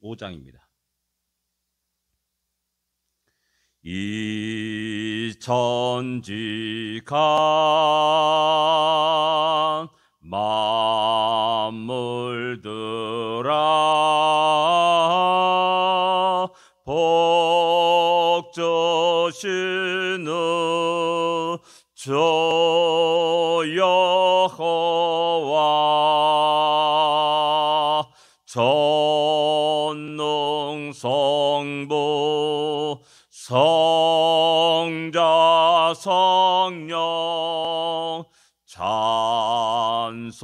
5장입니다. 이천지간 만물들아 복주시는 주 여호와 전능성부 성자 성령 찬송하고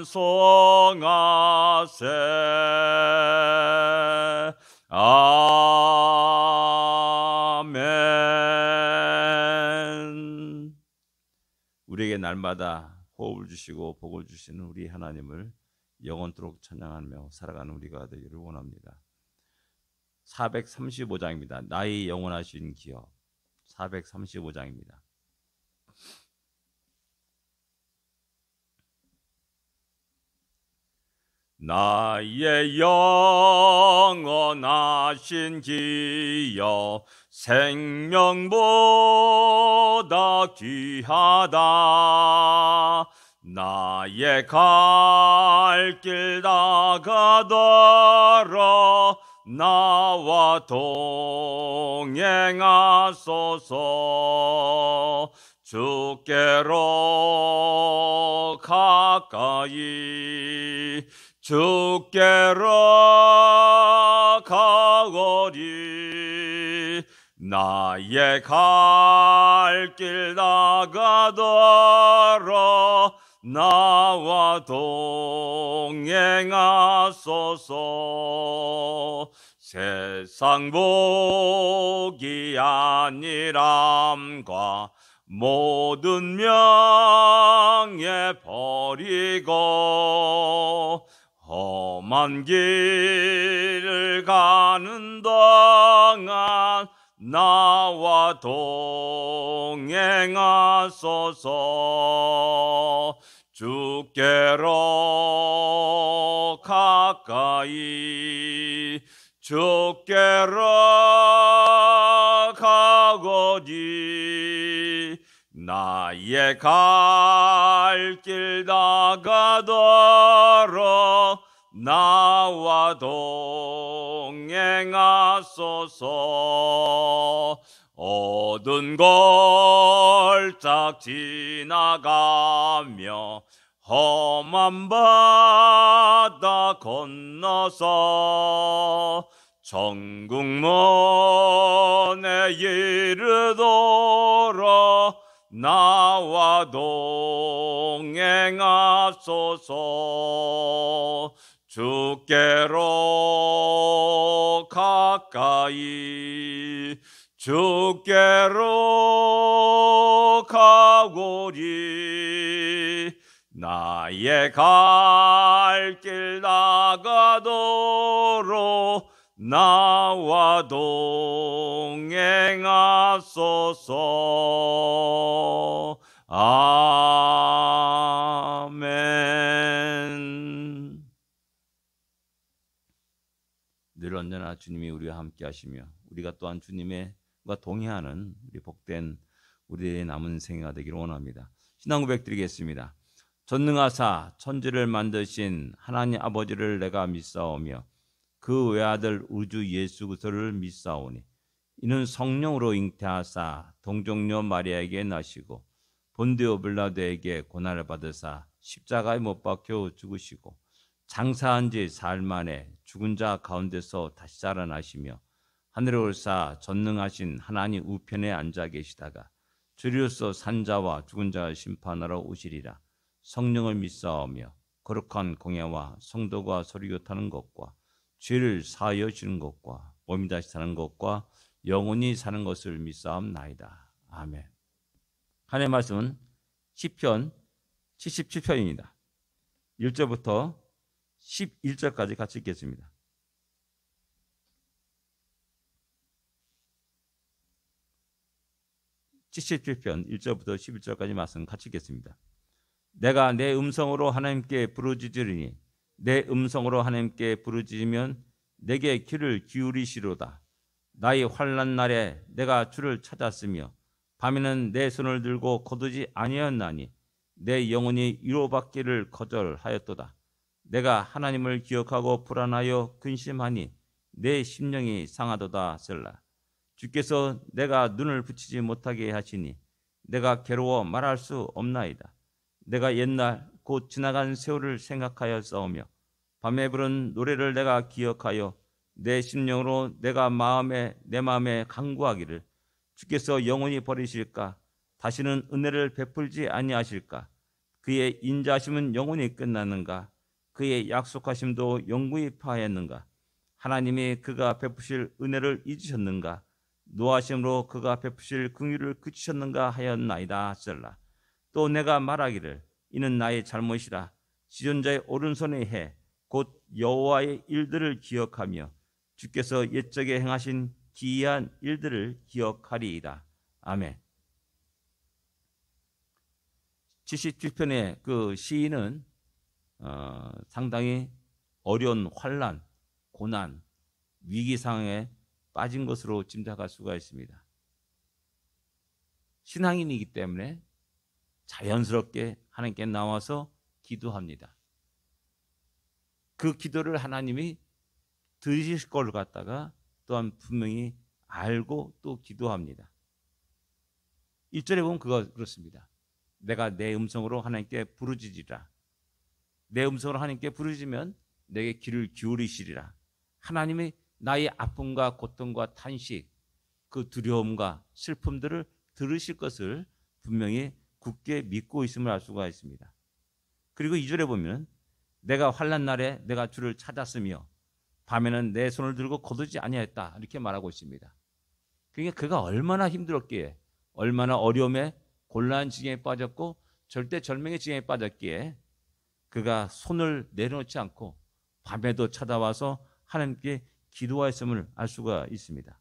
찬송하세. 아멘. 우리에게 날마다 호흡을 주시고 복을 주시는 우리 하나님을 영원토록 찬양하며 살아가는 우리가 되기를 원합니다. 435장입니다. 나의 영원하신 기업. 435장입니다. 나의 영원하신 기여 생명보다 귀하다. 나의 갈 길 다가더러 나와 동행하소서. 주께로 가까이 주께로 가오리. 나의 갈 길 나가더러 나와 동행하소서. 세상 복이 아니람과 모든 명예 버리고 험한 길을 가는 동안 나와 동행하소서. 주께로 가까이 주께로 가오니. 나의 갈 길 나가더러 나와 동행하소서. 어두운 골짝 지나가며 험한 바다 건너서 천국문에 이르도록 나와 동행하소서. 주께로 가까이 주께로 가오리. 나의 갈 길 나가도록 나와 동행하소서. 아멘. 늘 언제나 주님이 우리와 함께 하시며 우리가 또한 주님과 동행하는 우리 복된 우리의 남은 생애가 되기를 원합니다. 신앙 고백 드리겠습니다. 전능하사 천지를 만드신 하나님 아버지를 내가 믿사오며 그 외아들 우주 예수 그리스도를 믿사오니 이는 성령으로 잉태하사 동정녀 마리아에게 나시고 본디오 빌라도에게 고난을 받으사 십자가에 못 박혀 죽으시고 장사한 지 사흘 만에 죽은 자 가운데서 다시 살아나시며 하늘에 올사 전능하신 하나님 우편에 앉아 계시다가 주리로서 산자와 죽은 자를 심판하러 오시리라. 성령을 믿사오며 거룩한 공예와 성도가 서리교타는 것과 죄를 사하여 주는 것과 몸이 다시 사는 것과 영원히 사는 것을 믿사옵나이다. 아멘. 하나님의 말씀은 시편 77편입니다. 1절부터 11절까지 같이 읽겠습니다. (77편) 1절부터 11절까지 말씀 같이 읽겠습니다. 내가 내 음성으로 하나님께 부르짖으리니 내 음성으로 하나님께 부르짖으면 내게 귀를 기울이시로다. 나의 환난 날에 내가 주를 찾았으며 밤에는 내 손을 들고 거두지 아니하였나니 내 영혼이 위로받기를 거절하였도다. 내가 하나님을 기억하고 불안하여 근심하니 내 심령이 상하도다. 셀라. 주께서 내가 눈을 붙이지 못하게 하시니 내가 괴로워 말할 수 없나이다. 내가 옛날 곧 지나간 세월을 생각하여 싸우며 밤에 부른 노래를 내가 기억하여 내 심령으로 내 마음에 간구하기를 주께서 영원히 버리실까? 다시는 은혜를 베풀지 아니하실까? 그의 인자하심은 영원히 끝나는가? 그의 약속하심도 영구히 파하였는가? 하나님이 그가 베푸실 은혜를 잊으셨는가? 노하심으로 그가 베푸실 긍휼을 그치셨는가 하였나이다. 셀라. 또 내가 말하기를 이는 나의 잘못이라. 지존자의 오른손의 해 곧 여호와의 일들을 기억하며 주께서 옛적에 행하신 기이한 일들을 기억하리이다. 아멘. 77편의 그 시인은 상당히 어려운 환난, 고난, 위기 상황에 빠진 것으로 짐작할 수가 있습니다. 신앙인이기 때문에 자연스럽게 하나님께 나와서 기도합니다. 그 기도를 하나님이 들으실 걸 갖다가 또한 분명히 알고 또 기도합니다. 1절에 보면 그렇습니다. 내가 내 음성으로 하나님께 부르짖으리라. 내 음성으로 하나님께 부르짖으면 내게 귀를 기울이시리라. 하나님이 나의 아픔과 고통과 탄식, 그 두려움과 슬픔들을 들으실 것을 분명히 굳게 믿고 있음을 알 수가 있습니다. 그리고 2절에 보면 내가 환난 날에 내가 주를 찾았으며 밤에는 내 손을 들고 거두지 아니하였다. 이렇게 말하고 있습니다. 그러니까 그가 얼마나 힘들었기에, 얼마나 어려움에 곤란한 지경에 빠졌고 절대절명의 지경에 빠졌기에 그가 손을 내려놓지 않고 밤에도 찾아와서 하나님께 기도하였음을 알 수가 있습니다.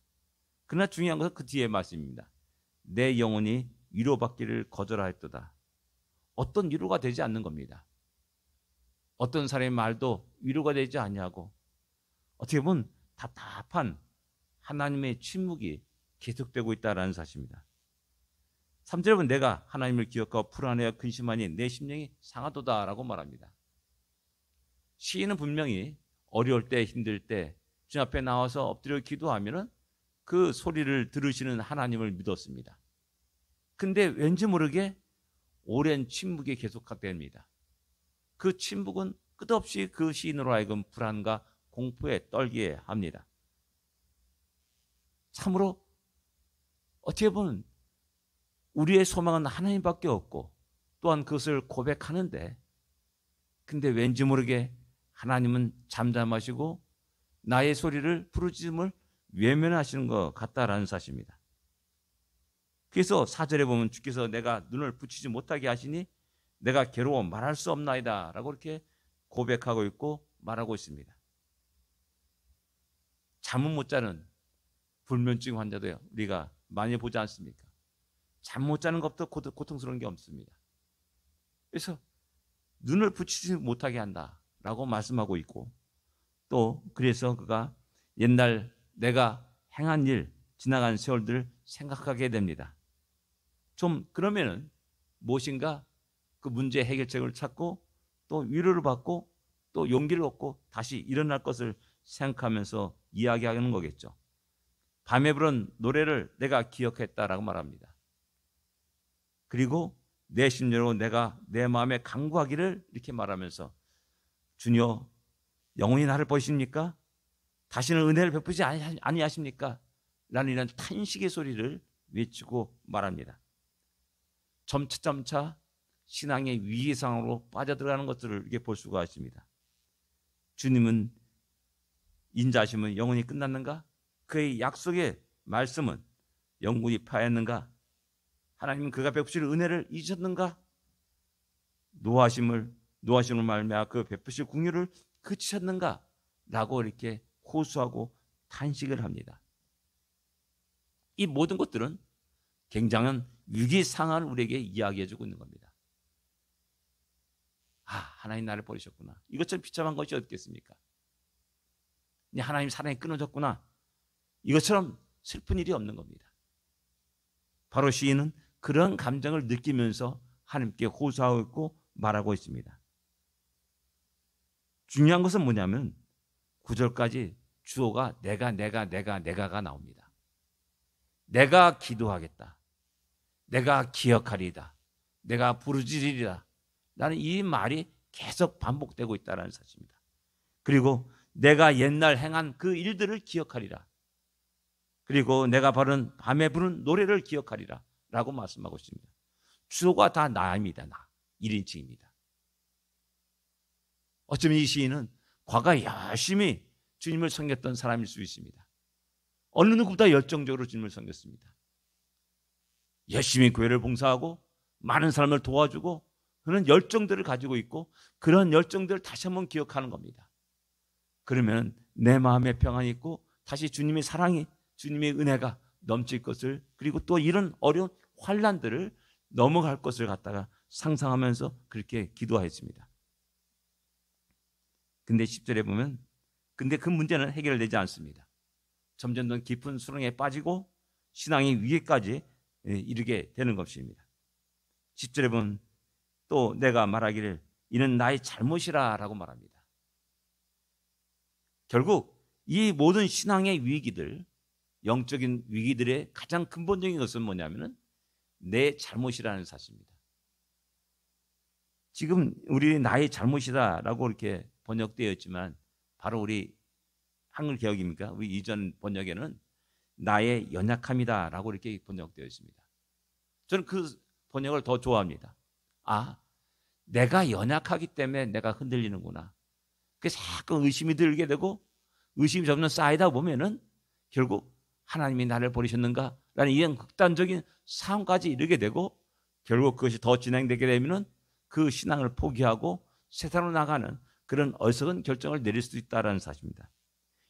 그러나 중요한 것은 그 뒤에 말씀입니다. 내 영혼이 위로받기를 거절하였도다. 어떤 위로가 되지 않는 겁니다. 어떤 사람의 말도 위로가 되지 아니하고 어떻게 보면 답답한 하나님의 침묵이 계속되고 있다는 사실입니다. 3절에 보면 내가 하나님을 기억하고 불안해하여 근심하니 내 심령이 상하도다라고 말합니다. 시인은 분명히 어려울 때, 힘들 때 주님 앞에 나와서 엎드려 기도하면 그 소리를 들으시는 하나님을 믿었습니다. 근데 왠지 모르게 오랜 침묵이 계속됩니다. 그 침묵은 끝없이 그 시인으로 하여금 불안과 공포에 떨게 합니다. 참으로 어떻게 보면 우리의 소망은 하나님밖에 없고 또한 그것을 고백하는데 근데 왠지 모르게 하나님은 잠잠하시고 나의 소리를 부르짖음을 외면하시는 것 같다라는 사실입니다. 그래서 4절에 보면 주께서 내가 눈을 붙이지 못하게 하시니 내가 괴로워 말할 수 없나이다 라고 이렇게 고백하고 있고 말하고 있습니다. 잠은 못 자는 불면증 환자도 우리가 많이 보지 않습니까? 잠 못 자는 것도 고통스러운 게 없습니다. 그래서 눈을 붙이지 못하게 한다라고 말씀하고 있고 또 그래서 그가 옛날 내가 행한 일, 지나간 세월들을 생각하게 됩니다. 좀 그러면은 무엇인가 그 문제 해결책을 찾고 또 위로를 받고 또 용기를 얻고 다시 일어날 것을 생각하면서 이야기하는 거겠죠. 밤에 부른 노래를 내가 기억했다라고 말합니다. 그리고 내 심령으로 내가 내 마음에 간구하기를 이렇게 말하면서 주여 영원히 나를 버리십니까? 다시는 은혜를 베푸지 아니하십니까? 라는 이런 탄식의 소리를 외치고 말합니다. 점차 신앙의 위기 상황으로 빠져들어가는 것들을 이렇게 볼 수가 있습니다. 주님은 인자하심은 영원히 끝났는가? 그의 약속의 말씀은 영원히 파했는가? 하나님은 그가 베푸실 은혜를 잊으셨는가? 노하심을 말미암아 그 베푸실 긍휼을 그치셨는가? 라고 이렇게 호소하고 탄식을 합니다. 이 모든 것들은 굉장한 위기 상황을 우리에게 이야기해주고 있는 겁니다. 하나님 나를 버리셨구나. 이것처럼 비참한 것이 어떻겠습니까? 하나님 사랑이 끊어졌구나. 이것처럼 슬픈 일이 없는 겁니다. 바로 시인은 그런 감정을 느끼면서 하나님께 호소하고 있고 말하고 있습니다. 중요한 것은 뭐냐면 9절까지 주어가 내가가 나옵니다. 내가 기도하겠다. 내가 기억하리이다. 내가 부르짖으리라. 나는 이 말이 계속 반복되고 있다는 사실입니다. 그리고 내가 옛날 행한 그 일들을 기억하리라. 그리고 내가 밤에 부른 노래를 기억하리라 라고 말씀하고 있습니다. 주어가 다 나입니다. 나 1인칭입니다. 어쩌면 이 시인은 과거에 열심히 주님을 섬겼던 사람일 수 있습니다. 어느 누구보다 열정적으로 주님을 섬겼습니다. 열심히 교회를 봉사하고 많은 사람을 도와주고 그런 열정들을 가지고 있고 그런 열정들을 다시 한번 기억하는 겁니다. 그러면 내 마음에 평안이 있고 다시 주님의 사랑이, 주님의 은혜가 넘칠 것을, 그리고 또 이런 어려운 환난들을 넘어갈 것을 갖다가 상상하면서 그렇게 기도하였습니다. 근데 10절에 보면 근데 그 문제는 해결되지 않습니다. 점점 더 깊은 수렁에 빠지고 신앙의 위에까지 이르게 되는 것입니다. 10절에 보면 또 내가 말하기를 이는 나의 잘못이라 라고 말합니다. 결국 이 모든 신앙의 위기들, 영적인 위기들의 가장 근본적인 것은 뭐냐면은 내 잘못이라는 사실입니다. 지금 우리 나의 잘못이다라고 이렇게 번역되어 있지만 바로 우리 한글 개혁입니까? 우리 이전 번역에는 나의 연약함이다라고 이렇게 번역되어 있습니다. 저는 그 번역을 더 좋아합니다. 내가 연약하기 때문에 내가 흔들리는구나. 그래서 자꾸 의심이 들게 되고 의심이 점점 쌓이다 보면은 결국 하나님이 나를 버리셨는가? 라는 이런 극단적인 상황까지 이르게 되고 결국 그것이 더 진행되게 되면은 그 신앙을 포기하고 세상으로 나가는 그런 어리석은 결정을 내릴 수 있다는 사실입니다.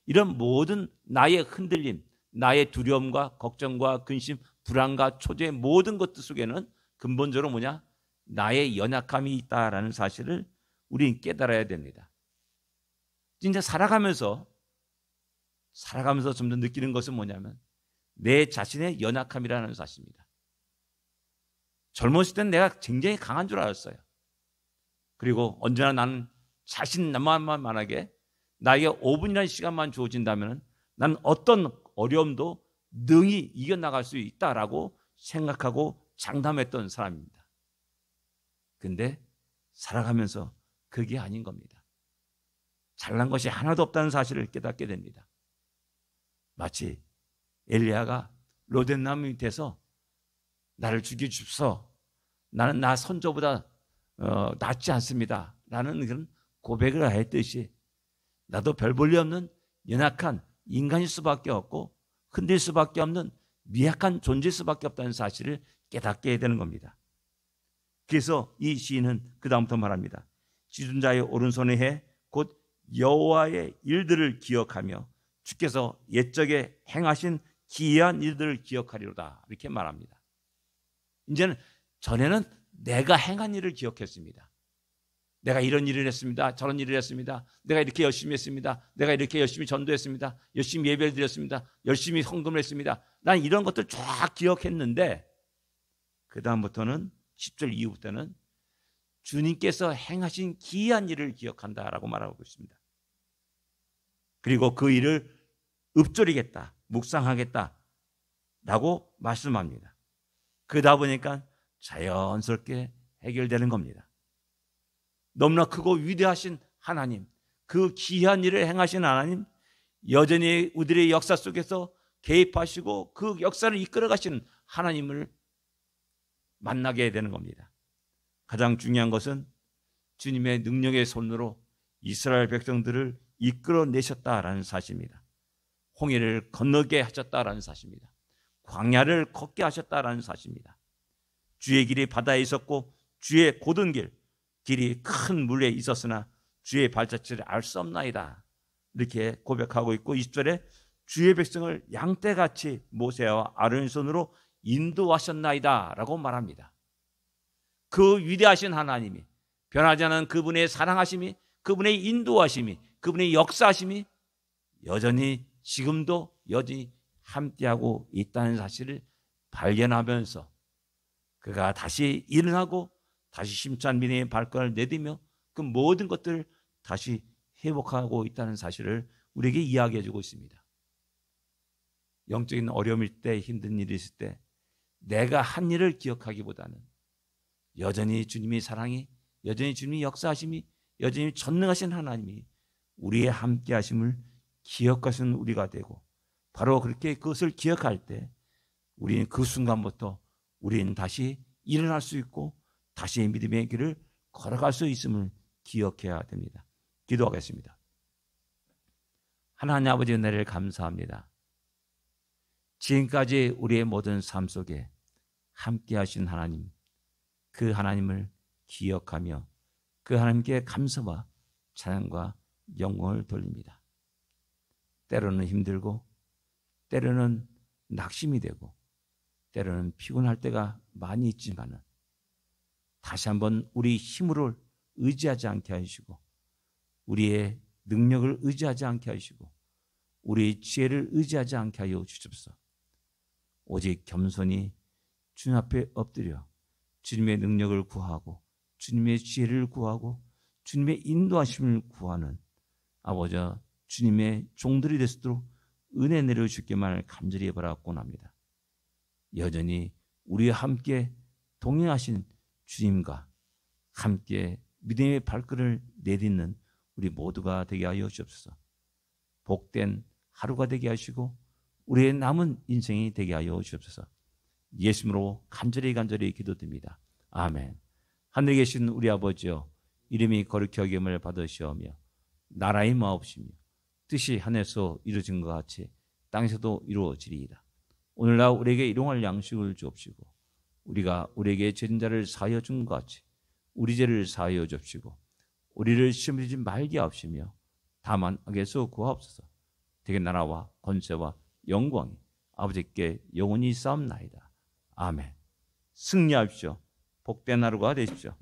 이런 모든 나의 흔들림, 나의 두려움과 걱정과 근심, 불안과 초조의 모든 것들 속에는 근본적으로 뭐냐? 나의 연약함이 있다라는 사실을 우리는 깨달아야 됩니다. 진짜 살아가면서 점점 느끼는 것은 뭐냐면 내 자신의 연약함이라는 사실입니다. 젊었을 때는 내가 굉장히 강한 줄 알았어요. 그리고 언제나 나는 자신만만하게 나에게 5분이라는 시간만 주어진다면 나는 어떤 어려움도 능히 이겨나갈 수 있다라고 생각하고 장담했던 사람입니다. 근데 살아가면서 그게 아닌 겁니다. 잘난 것이 하나도 없다는 사실을 깨닫게 됩니다. 마치 엘리야가 로댓나무 밑에서 나를 죽여주소. 나는 나 선조보다 낫지 않습니다. 라는 그런 고백을 했듯이 나도 별 볼일 없는 연약한 인간일 수밖에 없고 흔들 수밖에 없는 미약한 존재일 수밖에 없다는 사실을 깨닫게 되는 겁니다. 그래서 이 시인은 그 다음부터 말합니다. 지존자의 오른손에 해 곧 여호와의 일들을 기억하며 주께서 옛적에 행하신 기이한 일들을 기억하리로다 이렇게 말합니다. 이제는 전에는 내가 행한 일을 기억했습니다. 내가 이런 일을 했습니다. 저런 일을 했습니다. 내가 이렇게 열심히 했습니다. 내가 이렇게 열심히 전도했습니다. 열심히 예배를 드렸습니다. 열심히 헌금을 했습니다. 난 이런 것들 쫙 기억했는데 그 다음부터는 10절 이후부터는 주님께서 행하신 기이한 일을 기억한다라고 말하고 있습니다. 그리고 그 일을 읊조리겠다, 묵상하겠다 라고 말씀합니다. 그러다 보니까 자연스럽게 해결되는 겁니다. 너무나 크고 위대하신 하나님, 그 기이한 일을 행하신 하나님, 여전히 우리의 역사 속에서 개입하시고 그 역사를 이끌어 가시는 하나님을 만나게 되는 겁니다. 가장 중요한 것은 주님의 능력의 손으로 이스라엘 백성들을 이끌어내셨다라는 사실입니다. 홍해를 건너게 하셨다라는 사실입니다. 광야를 걷게 하셨다라는 사실입니다. 주의 길이 바다에 있었고 주의 고든 길이 큰 물에 있었으나 주의 발자취를 알 수 없나이다. 이렇게 고백하고 있고 20절에 주의 백성을 양떼같이 모세와 아론의 손으로 인도하셨나이다 라고 말합니다. 그 위대하신 하나님이 변하지 않은 그분의 사랑하심이, 그분의 인도하심이, 그분의 역사하심이 여전히 지금도 여전히 함께하고 있다는 사실을 발견하면서 그가 다시 일어나고 다시 힘찬 믿음의 발걸음을 내디며 그 모든 것들을 다시 회복하고 있다는 사실을 우리에게 이야기해 주고 있습니다. 영적인 어려움일 때, 힘든 일이 있을 때 내가 한 일을 기억하기보다는 여전히 주님의 사랑이, 여전히 주님의 역사하심이, 여전히 전능하신 하나님이 우리의 함께 하심을 기억하시는 우리가 되고, 바로 그렇게 그것을 기억할 때 우리는 그 순간부터 우리는 다시 일어날 수 있고 다시 믿음의 길을 걸어갈 수 있음을 기억해야 됩니다. 기도하겠습니다. 하나님 아버지, 은혜를 감사합니다. 지금까지 우리의 모든 삶 속에 함께 하신 하나님, 그 하나님을 기억하며 그 하나님께 감사와 찬양과 영광을 돌립니다. 때로는 힘들고 때로는 낙심이 되고 때로는 피곤할 때가 많이 있지만은 다시 한번 우리 힘으로 의지하지 않게 하시고 우리의 능력을 의지하지 않게 하시고 우리의 지혜를 의지하지 않게 하여 주십시오. 오직 겸손히 주님 앞에 엎드려 주님의 능력을 구하고 주님의 지혜를 구하고 주님의 인도하심을 구하는 아버지 주님의 종들이 될 수 있도록 은혜 내려주시기만을 간절히 바라곤 합니다. 여전히 우리와 함께 동행하신 주님과 함께 믿음의 발걸음을 내딛는 우리 모두가 되게 하여 주옵소서. 복된 하루가 되게 하시고 우리의 남은 인생이 되게 하여 주옵소서. 예수님으로 간절히 기도드립니다. 아멘. 하늘에 계신 우리 아버지여, 이름이 거룩히 여김을 받으시오며 나라의 마옵시며 뜻이 하늘에서 이루어진 것 같이 땅에서도 이루어지리이다. 오늘날 우리에게 일용할 양식을 주옵시고 우리가 우리에게 죄진 자를 사하여 준 것 같이 우리 죄를 사하여 주옵시고 우리를 시험에 들지 말게 하옵시며 다만 악에서 구하옵소서. 되게 나라와 권세와 영광이 아버지께 영원히 싸움나이다. 아멘. 승리하십시오. 복된 하루가 되십시오.